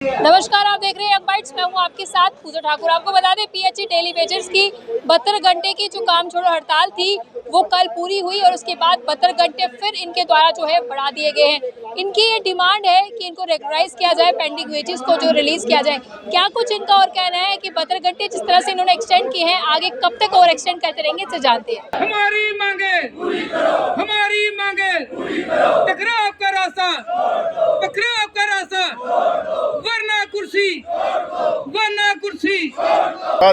नमस्कार, आप देख रहे हैं यंग बाइट्स। मैं हूं आपके साथ पूजा ठाकुर। आपको बता दें, पीएचई डेली वेजर्स की 72 घंटे की जो काम छोड़ो हड़ताल थी वो कल पूरी हुई और उसके बाद 72 घंटे फिर इनके द्वारा जो है बढ़ा दिए गए हैं। इनकी ये डिमांड है कि इनको रेगुलराइज किया जाए, पेंडिंग वेजेस को जो रिलीज किया जाए। क्या कुछ इनका और कहना है कि 72 घंटे जिस तरह से इन्होंने एक्सटेंड किए हैं, आगे कब तक और एक्सटेंड करते रहेंगे, इसे जानते हैं। हमारी मांगे पूरी करो, हमारी मांगे पूरी करो, टकराव का रास्ता, टकराव का रास्ता, वरना कुर्सी, वरना कुर्सी।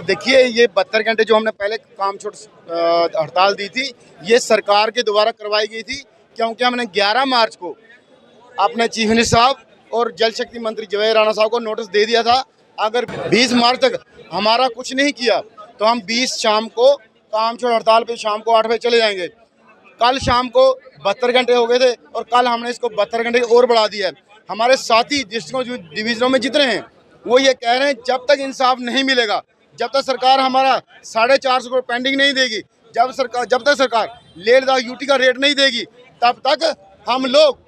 देखिए, ये 72 घंटे जो हमने पहले काम छोड़ हड़ताल दी थी, ये सरकार के द्वारा करवाई गई थी, क्योंकि हमने 11 मार्च को अपने चीफ मिनिस्टर साहब और जल शक्ति मंत्री जवाहर राणा साहब को नोटिस दे दिया था। अगर 20 मार्च तक हमारा कुछ नहीं किया तो हम 20 शाम को काम छोड़ हड़ताल पे शाम को 8 बजे चले जाएंगे। कल शाम को 72 घंटे हो गए थे और कल हमने इसको 72 घंटे और बढ़ा दिया है। हमारे साथी डिस्ट्रिक्टों डिवीजनों में जितने हैं वो ये कह रहे हैं, जब तक इंसाफ नहीं मिलेगा, जब तक सरकार हमारा 450 करोड़ पेंडिंग नहीं देगी, जब तक सरकार ले लद्दाख यूटी का रेट नहीं देगी, तब तक हम लोग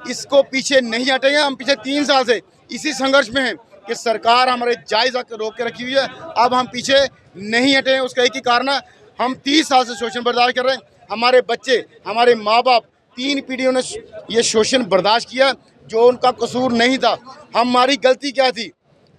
इसको पीछे नहीं हटेंगे। हम पिछले 3 साल से इसी संघर्ष में हैं कि सरकार हमारे जायज़ हक रोक के रखी हुई है। अब हम पीछे नहीं हटेंगे। उसका एक ही कारण है, हम 30 साल से शोषण बर्दाश्त कर रहे हैं। हमारे बच्चे, हमारे माँ बाप, 3 पीढ़ियों ने ये शोषण बर्दाश्त किया, जो उनका कसूर नहीं था। हमारी गलती क्या थी?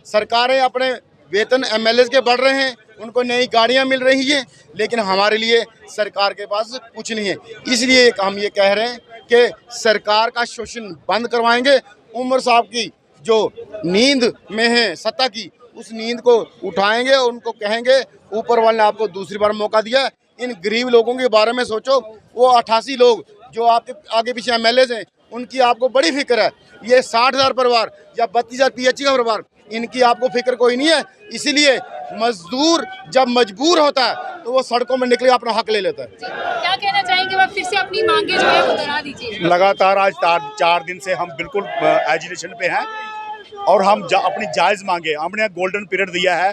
सरकारें अपने वेतन एमएलए के बढ़ रहे हैं, उनको नई गाड़ियां मिल रही हैं, लेकिन हमारे लिए सरकार के पास कुछ नहीं है। इसलिए हम ये कह रहे हैं कि सरकार का शोषण बंद करवाएंगे। उमर साहब की जो नींद में है सत्ता की, उस नींद को उठाएंगे और उनको कहेंगे, ऊपर वाले ने आपको दूसरी बार मौका दिया, इन गरीब लोगों के बारे में सोचो। वो 88 लोग जो आपके आगे पीछे एमएलए हैं, उनकी आपको बड़ी फिक्र है। ये 60,000 परिवार या 32,000 पीएचई का परिवार, इनकी आपको फिक्र कोई नहीं है। इसीलिए मजदूर जब मजबूर होता है तो वो सड़कों में निकले अपना हक ले लेता है। क्या कहना चाहेंगे, वह फिर से अपनी मांगे जो है वो दोहरा दीजिए। लगातार आज 4 दिन से हम बिल्कुल एजिटेशन पे हैं और हम अपनी जायज़ मांगे, हमने गोल्डन पीरियड दिया है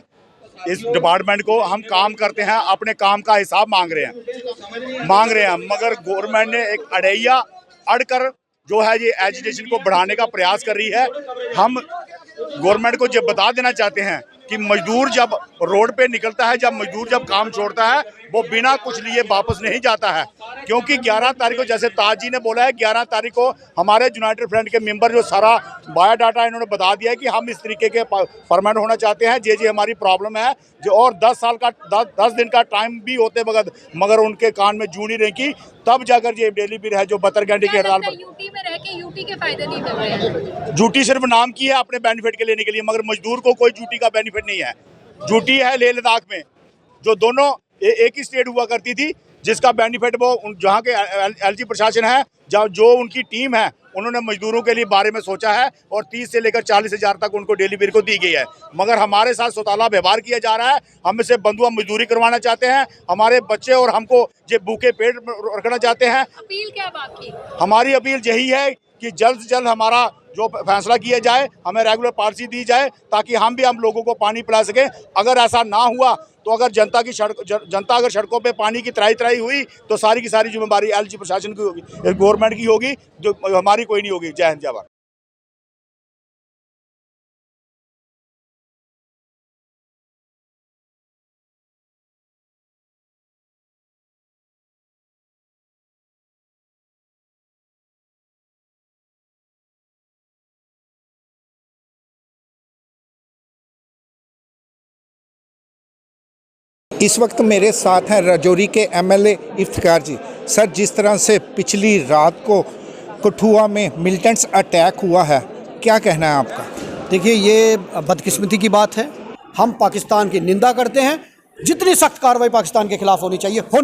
इस डिपार्टमेंट को। हम काम करते हैं, अपने काम का हिसाब मांग रहे हैं, मगर गवर्नमेंट ने एक अड़ैया अड़कर जो है ये एजुटेशन को बढ़ाने का प्रयास कर रही है। हम गवर्नमेंट को ये बता देना चाहते हैं कि मजदूर जब रोड पे निकलता है, जब मजदूर जब काम छोड़ता है, वो बिना कुछ लिए वापस नहीं जाता है। क्योंकि 11 तारीख को, जैसे ताज जी ने बोला है, 11 तारीख को हमारे यूनाइटेड फ्रंट के मेंबर जो सारा बायोडाटा इन्होंने बता दिया है कि हम इस तरीके के परमानेंट होना चाहते हैं। जे हमारी प्रॉब्लम है जो, और 10 दिन का टाइम भी होते मगर उनके कान में जू नहीं रही की, तब जाकर ये डेली बिल है जो 72 घंटे की हड़ताल पर। यूटी में रह के यूटी के फायदे नहीं मिल रहे हैं। ड्यूटी सिर्फ नाम की है अपने बेनिफिट के लेने के लिए, मगर मजदूर को कोई ड्यूटी का बेनिफिट नहीं है। ड्यूटी है लेह लद्दाख में, जो दोनों एक ही स्टेट हुआ करती थी, जिसका बेनिफिट वो जहाँ के एलजी प्रशासन है, जो उनकी टीम है, उन्होंने मजदूरों के लिए बारे में सोचा है और 30 से लेकर 40,000 तक उनको डेली बिल को दी गई है। मगर हमारे साथ सौताला व्यवहार किया जा रहा है। हम इससे बंधुआ मजदूरी करवाना चाहते हैं, हमारे बच्चे और हमको जो भूखे पेट रखना चाहते हैं। अपील क्या बाकी? हमारी अपील यही है कि जल्द से जल्द हमारा जो फैसला किया जाए, हमें रेगुलर पॉलिसी दी जाए, ताकि हम लोगों को पानी पिला सकें। अगर ऐसा ना हुआ तो अगर जनता अगर सड़कों पे पानी की त्राही हुई तो सारी की सारी जिम्मेदारी एलजी प्रशासन की होगी, गवर्नमेंट की होगी, जो हमारी कोई नहीं होगी। जय हिंद, जय भारत। इस वक्त मेरे साथ हैं राजौरी के एमएलए इफ्तिखार जी। सर, जिस तरह से पिछली रात को कठुआ में मिलिटेंट्स अटैक हुआ है, क्या कहना है आपका? देखिए, ये बदकिस्मती की बात है। हम पाकिस्तान की निंदा करते हैं। जितनी सख्त कार्रवाई पाकिस्तान के खिलाफ होनी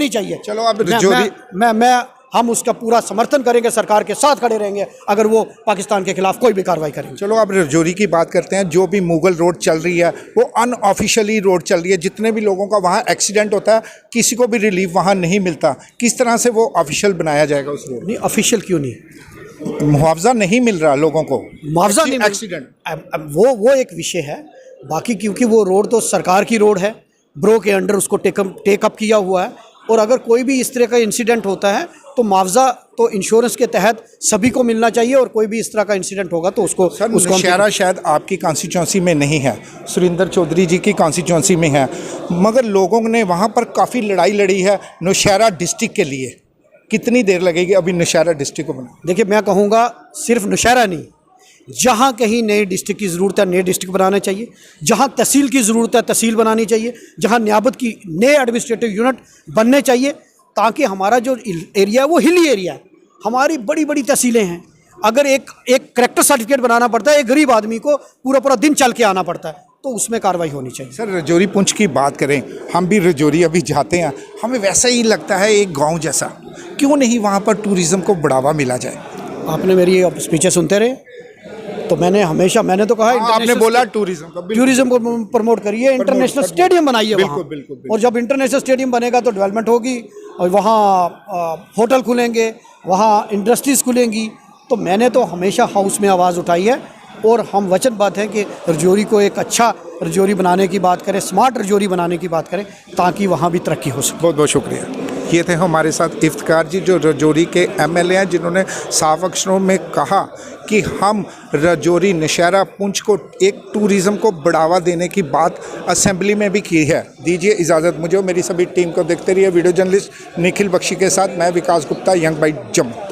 चाहिए। चलो, अब राजौरी हम उसका पूरा समर्थन करेंगे, सरकार के साथ खड़े रहेंगे अगर वो पाकिस्तान के खिलाफ कोई भी कार्रवाई करेंगे। चलो, अब राजौरी की बात करते हैं। जो भी मुगल रोड चल रही है वो अनऑफिशियली रोड चल रही है। जितने भी लोगों का वहाँ एक्सीडेंट होता है, किसी को भी रिलीफ वहाँ नहीं मिलता। किस तरह से वो ऑफिशियल बनाया जाएगा उस रोड? नहीं, ऑफिशियल क्यों नहीं? मुआवजा नहीं मिल रहा लोगों को, मुआवजा नहीं, एक्सीडेंट वो एक विषय है। बाकी क्योंकि वो रोड तो सरकार की रोड है, ब्रो के अंडर उसको टेकअप किया हुआ है और अगर कोई भी इस तरह का इंसिडेंट होता है तो मुआवजा तो इंश्योरेंस के तहत सभी को मिलना चाहिए, और कोई भी इस तरह का इंसिडेंट होगा तो उसको सर नौशहरा शायद आपकी कॉन्स्टिट्यूंसी में नहीं है, सुरेंद्र चौधरी जी की कॉन्स्टिट्यूंसी में है, मगर लोगों ने वहाँ पर काफ़ी लड़ाई लड़ी है नौशहरा डिस्ट्रिक्ट के लिए। कितनी देर लगेगी अभी नौशहरा डिस्ट्रिक्ट को बनाने? देखिए, मैं कहूँगा सिर्फ नौशहरा नहीं, जहाँ कहीं नए डिस्ट्रिक्ट की ज़रूरत है नए डिस्ट्रिक्ट बनाने चाहिए, जहाँ तहसील की ज़रूरत है तहसील बनानी चाहिए, जहाँ नियाबत की नए एडमिनिस्ट्रेटिव यूनिट बनने चाहिए, ताकि हमारा जो एरिया है वो हिली एरिया है। हमारी बड़ी बड़ी तहसीलें हैं, अगर एक करेक्टर सर्टिफिकेट बनाना पड़ता है एक गरीब आदमी को, पूरा दिन चल के आना पड़ता है, तो उसमें कार्रवाई होनी चाहिए। सर रजौरी पुंछ की बात करें, हम भी रजौरी अभी जाते हैं, हमें वैसा ही लगता है एक गांव जैसा। क्यों नहीं वहाँ पर टूरिज़्म को बढ़ावा मिला जाए? आपने मेरी ये स्पीचें सुनते रहे, तो मैंने तो कहा आपने बोला टूरिज़्म को प्रमोट करिए, इंटरनेशनल स्टेडियम बनाइए वहाँ। बिल्कुल। और जब इंटरनेशनल स्टेडियम बनेगा तो डेवलपमेंट होगी, और वहाँ होटल खुलेंगे, वहाँ इंडस्ट्रीज़ खुलेंगी। तो मैंने तो हमेशा हाउस में आवाज़ उठाई है, और हम वचनबद्ध हैं कि रजौरी को एक अच्छा रजौरी बनाने की बात करें, स्मार्ट रजौरी बनाने की बात करें, ताकि वहाँ भी तरक्की हो सके। बहुत बहुत शुक्रिया। ये थे हमारे साथ इफ्तिकार जी, जो रजौरी के एमएलए हैं, जिन्होंने साफ अक्षरों में कहा कि हम रजौरी नौशहरा पुंछ को एक टूरिज़्म को बढ़ावा देने की बात असेंबली में भी की है। दीजिए इजाज़त मुझे और मेरी सभी टीम को। देखते रहिए वीडियो जर्नलिस्ट निखिल बख्शी के साथ, मैं विकास गुप्ता, यंग बाइट जम्मू।